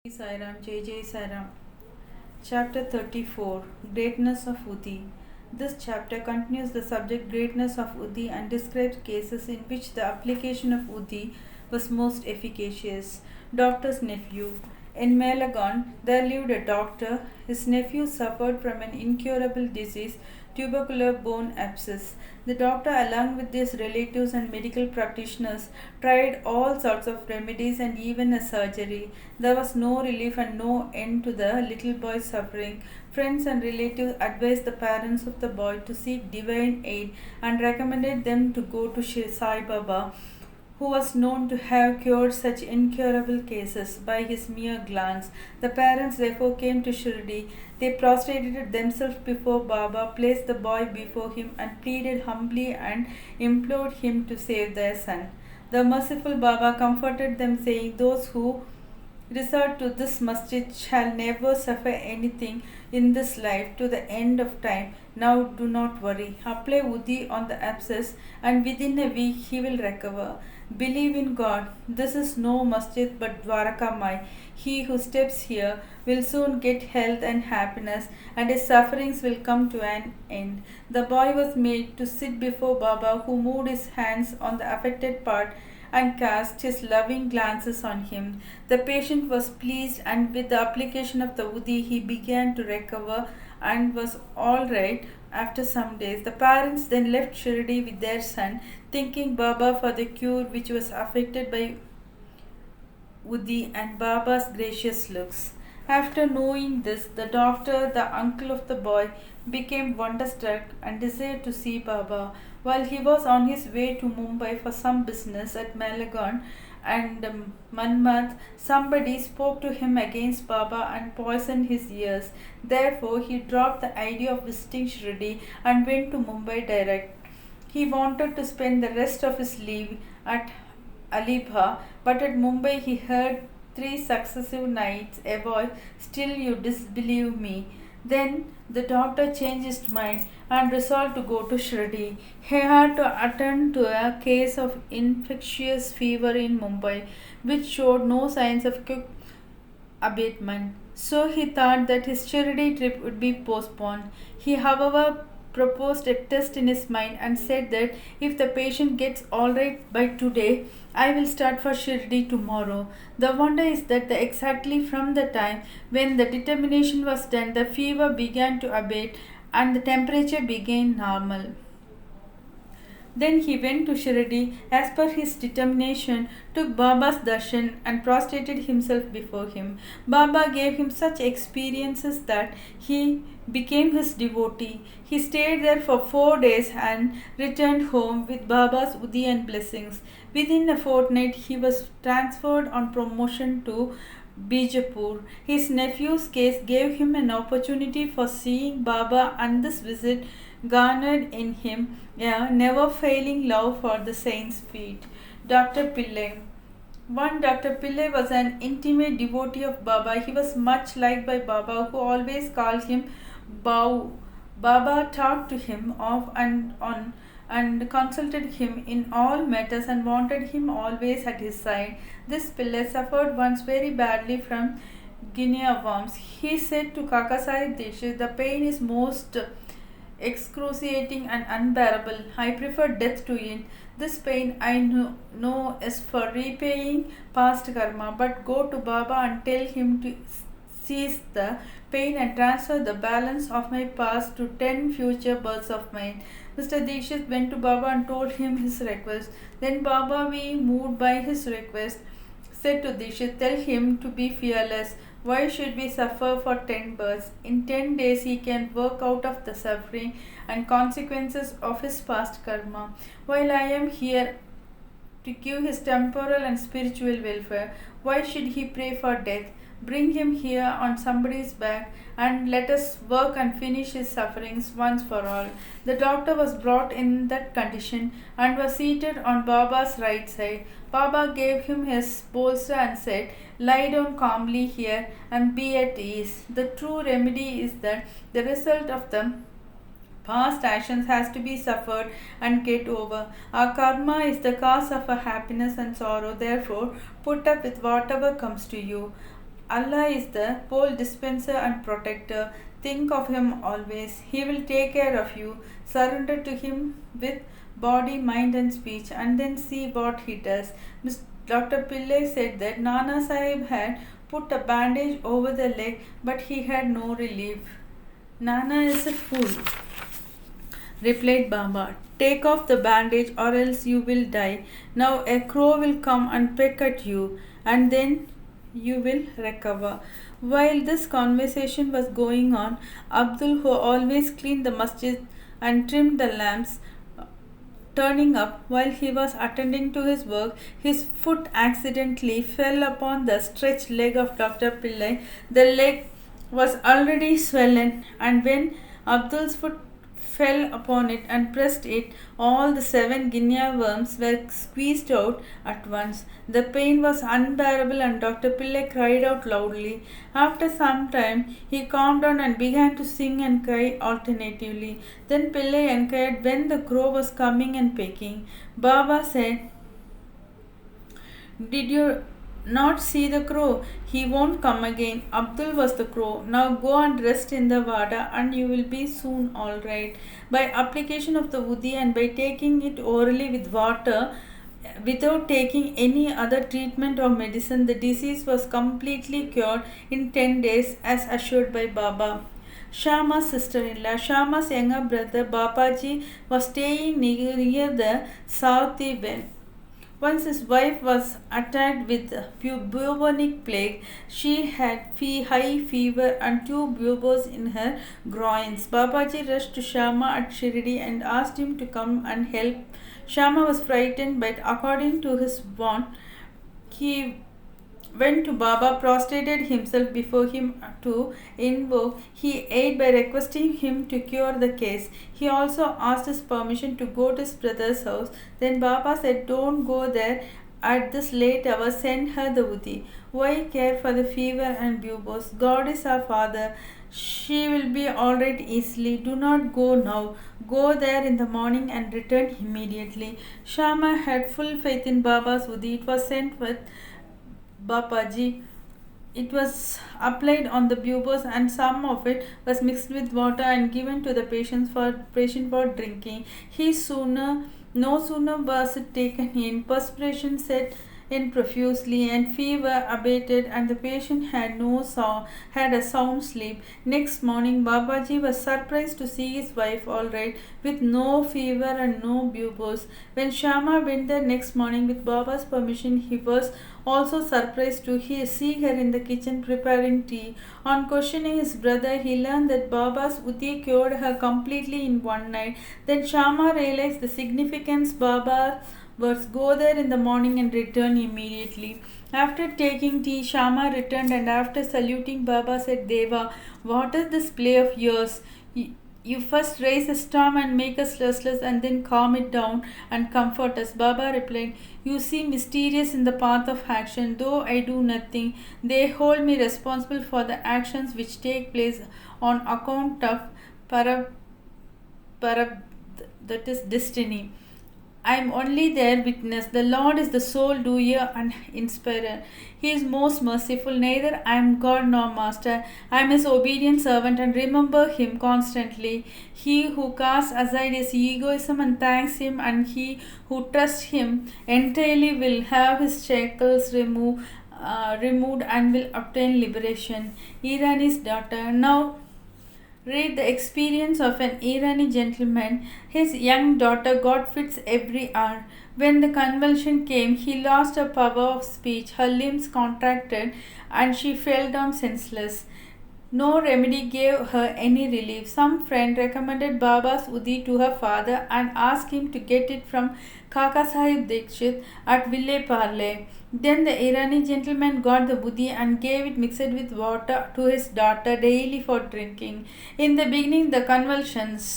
Sairam, Jai Jai Sairam. Chapter 34 Greatness of Uti. This chapter continues the subject greatness of Uti and describes cases in which the application of Uti was most efficacious. Doctor's nephew. In Malagon, there lived a doctor. His nephew suffered from an incurable disease, tubercular bone abscess. The doctor, along with his relatives and medical practitioners, tried all sorts of remedies and even a surgery. There was no relief and no end to the little boy's suffering. Friends and relatives advised the parents of the boy to seek divine aid and recommended them to go to Sai Baba, who was known to have cured such incurable cases by his mere glance. The parents therefore came to Shri. They prostrated themselves before Baba, placed the boy before him, and pleaded humbly and implored him to save their son. The merciful Baba comforted them, saying, "Those who resort to this masjid shall never suffer anything in this life to the end of time. Now do not worry. Apply Udi on the abscess, and within a week he will recover. Believe in God. This is no masjid but Dwarakamai. He who steps here will soon get health and happiness, and his sufferings will come to an end." The boy was made to sit before Baba, who moved his hands on the affected part and cast his loving glances on him. The patient was pleased, and with the application of the Udi, he began to recover and was all right after some days. The parents then left Shirdi with their son, thanking Baba for the cure which was affected by Udi and Baba's gracious looks. After knowing this, the doctor, the uncle of the boy, became wonderstruck and desired to see Baba. While he was on his way to Mumbai for some business at Malagon and Manmath, somebody spoke to him against Baba and poisoned his ears. Therefore, he dropped the idea of visiting Shirdi and went to Mumbai direct. He wanted to spend the rest of his leave at Alibha, but at Mumbai he heard 3 successive nights a voice, "Still you disbelieve me." Then the doctor changed his mind and resolved to go to Shirdi. He had to attend to a case of infectious fever in Mumbai, which showed no signs of quick abatement. So he thought that his Shirdi trip would be postponed. He, however, proposed a test in his mind and said that if the patient gets all right by today, I will start for Shirdi tomorrow. The wonder is that exactly from the time when the determination was done, the fever began to abate and the temperature became normal. Then he went to Shirdi as per his determination, took Baba's darshan and prostrated himself before him. Baba gave him such experiences that he became his devotee. He stayed there for 4 days and returned home with Baba's Udi and blessings. Within a fortnight, he was transferred on promotion to Bijapur. His nephew's case gave him an opportunity for seeing Baba, and this visit garnered in him a never failing love for the saint's feet. Dr. Pillai. One Dr. Pillai was an intimate devotee of Baba. He was much liked by Baba, who always called him Bau. Baba talked to him off and on and consulted him in all matters and wanted him always at his side. This Pillai suffered once very badly from guinea worms. He said to Kakasai Deshit, "The pain is most excruciating and unbearable. I prefer death to it. This pain I know is for repaying past karma, but go to Baba and tell him to cease the pain and transfer the balance of my past to 10 future births of mine." Mr. Dikshit went to Baba and told him his request. Then Baba, being moved by his request, said to Dikshit, "Tell him to be fearless. Why should we suffer for 10 births? In 10 days he can work out of the suffering and consequences of his past karma. While I am here to give his temporal and spiritual welfare, why should he pray for death? Bring him here on somebody's back and let us work and finish his sufferings once for all." The doctor was brought in that condition and was seated on Baba's right side. Baba gave him his bolster and said, "Lie down calmly here and be at ease. The true remedy is that the result of the past actions has to be suffered and get over. Our karma is the cause of our happiness and sorrow. Therefore, put up with whatever comes to you. Allah is the whole dispenser and protector. Think of Him always. He will take care of you. Surrender to Him with body, mind, and speech, and then see what He does. Dr. Pillai said that Nana Sahib had put a bandage over the leg, but he had no relief. Nana is a fool, replied Baba. Take off the bandage or else you will die. Now a crow will come and peck at you, and then you will recover. While this conversation was going on, Abdul, who always cleaned the masjid and trimmed the lamps, turning up while he was attending to his work, his foot accidentally fell upon the stretched leg of Dr. Pillai. The leg was already swollen, and when Abdul's foot fell upon it and pressed it, all the 7 guinea worms were squeezed out at once. The pain was unbearable, and Dr. Pillai cried out loudly. After some time, he calmed down and began to sing and cry alternatively. Then Pillai inquired when the crow was coming and pecking. Baba said, "Did you not see the crow? He won't come again. Abdul was the crow. Now go and rest in the wada and you will be soon all right." By application of the Udi and by taking it orally with water, without taking any other treatment or medicine, the disease was completely cured in 10 days as assured by Baba. Shama's sister-in-law, Shama's younger brother Babaji, was staying near the south well. Once his wife was attacked with bubonic plague. She had high fever and 2 buboes in her groins. Babaji rushed to Shama at Shri and asked him to come and help. Shama was frightened, but according to his wont, he went to Baba, prostrated himself before him to invoke. He aided by requesting him to cure the case. He also asked his permission to go to his brother's house. Then Baba said, "Don't go there at this late hour. Send her the Udi. Why care for the fever and buboes? God is our Father. She will be all right easily. Do not go now. Go there in the morning and return immediately." Shama had full faith in Baba's Udi. It was sent with Babaji. It was applied on the buboes and some of it was mixed with water and given to the patient for drinking. No sooner was it taken in, perspiration set in profusely and fever abated, and the patient had a sound sleep. Next morning Babaji was surprised to see his wife all right, with no fever and no buboes. When Shama went there next morning with Baba's permission, he was also surprised to see her in the kitchen preparing tea. On questioning his brother, he learned that Baba's Uti cured her completely in one night. Then Shama realized the significance. Baba words, "Go there in the morning and return immediately." After taking tea, Shama returned and after saluting Baba said, "Deva, what is this play of yours? You first raise a storm and make us restless and then calm it down and comfort us." Baba replied, "You seem mysterious in the path of action. Though I do nothing, they hold me responsible for the actions which take place on account of that is destiny. I am only their witness. The Lord is the sole doer and inspirer. He is most merciful. Neither I am God nor master. I am his obedient servant and remember him constantly. He who casts aside his egoism and thanks him, and he who trusts him entirely will have his shackles removed and will obtain liberation." Irani's daughter. Now read the experience of an Irani gentleman. His young daughter got fits every hour. When the convulsion came, he lost her power of speech. Her limbs contracted and she fell down senseless. No remedy gave her any relief. Some friend recommended Baba's Udi to her father and asked him to get it from Kaka Sahib Dikshit at Ville Parle. Then the Irani gentleman got the Udi and gave it mixed with water to his daughter daily for drinking. In the beginning, the convulsions,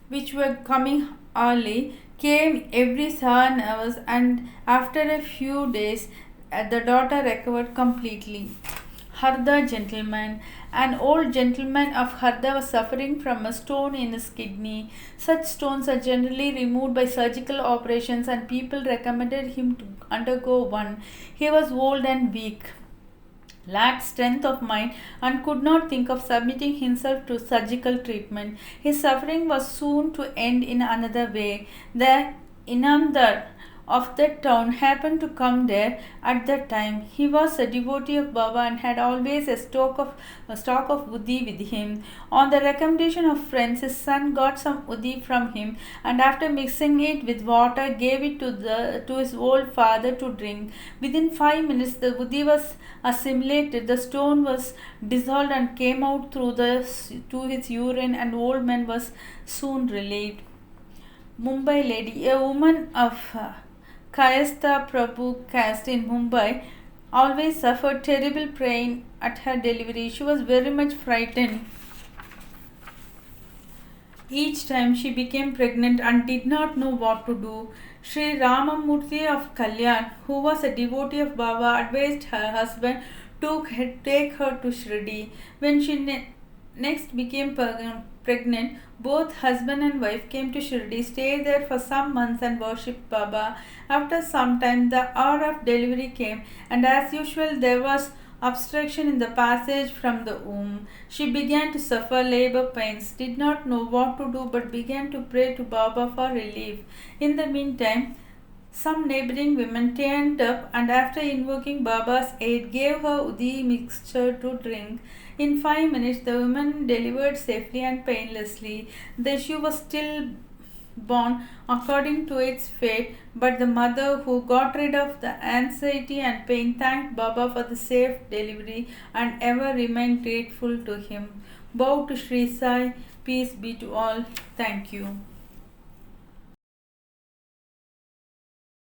which were coming early, came every 7 hours, and after a few days, the daughter recovered completely. Harda gentleman. An old gentleman of Harda was suffering from a stone in his kidney. Such stones are generally removed by surgical operations, and people recommended him to undergo one. He was old and weak. lacked strength of mind and could not think of submitting himself to surgical treatment. His suffering was soon to end in another way. The Inamdar of that town happened to come there at that time. He was a devotee of Baba and had always a stock of uddi with him. On the recommendation of friends, his son got some uddi from him and after mixing it with water gave it to his old father to drink. Within 5 minutes the uddi was assimilated, the stone was dissolved and came out to his urine, and old man was soon relieved. Mumbai lady, a woman of Kayastha Prabhu caste in Mumbai, always suffered terrible pain at her delivery. She was very much frightened each time she became pregnant and did not know what to do. Shri Ramamurthy of Kalyan, who was a devotee of Baba, advised her husband to take her to Shri. When she next became pregnant, both husband and wife came to Shirdi, stayed there for some months and worshipped Baba. After some time, the hour of delivery came, and as usual, there was obstruction in the passage from the womb. She began to suffer labor pains, did not know what to do, but began to pray to Baba for relief. In the meantime, some neighboring women turned up and after invoking Baba's aid gave her uddi mixture to drink. In 5 minutes the woman delivered safely and painlessly. The issue was still born according to its fate, but the mother, who got rid of the anxiety and pain, thanked Baba for the safe delivery and ever remained grateful to him. Bow to Shri Sai. Peace be to all. Thank you.